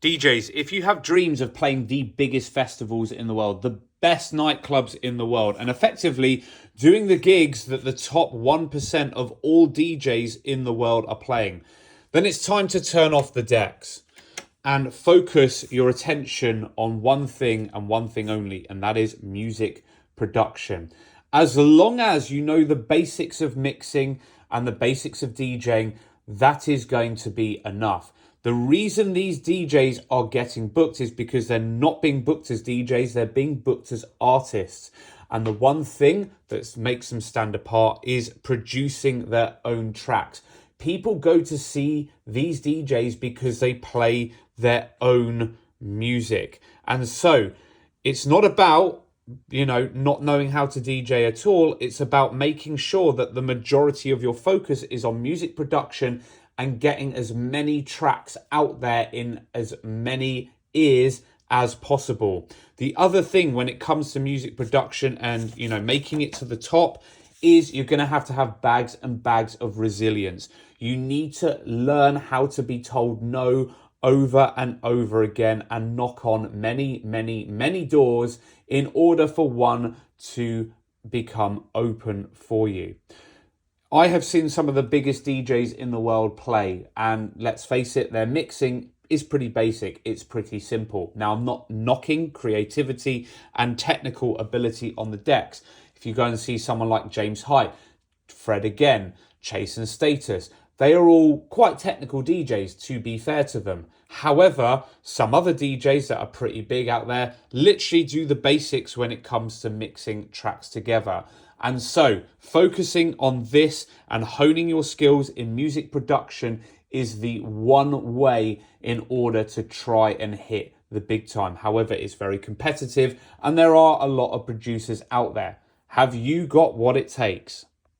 DJs, if you have dreams of playing the biggest festivals in the world, the best nightclubs in the world, and effectively doing the gigs that the top 1% of all DJs in the world are playing, then it's time to turn off the decks and focus your attention on one thing and one thing only, and that is music production. As long as you know the basics of mixing and the basics of DJing, that is going to be enough. The reason these DJs are getting booked is because they're not being booked as DJs, they're being booked as artists. And the one thing that makes them stand apart is producing their own tracks. People go to see these DJs because they play their own music. And so it's not about, not knowing how to DJ at all. It's about making sure that the majority of your focus is on music production and getting as many tracks out there in as many ears as possible. The other thing when it comes to music production and, making it to the top is you're going to have bags and bags of resilience. You need to learn how to be told no over and over again and knock on many, many, many doors in order for one to become open for you. I have seen some of the biggest DJs in the world play, and let's face it, their mixing is pretty basic. It's pretty simple. Now, I'm not knocking creativity and technical ability on the decks. If you go and see someone like James Hype, Fred Again, Chase and Status, they are all quite technical DJs, to be fair to them. However, some other DJs that are pretty big out there literally do the basics when it comes to mixing tracks together. And so, focusing on this and honing your skills in music production is the one way in order to try and hit the big time. However, it's very competitive and there are a lot of producers out there. Have you got what it takes?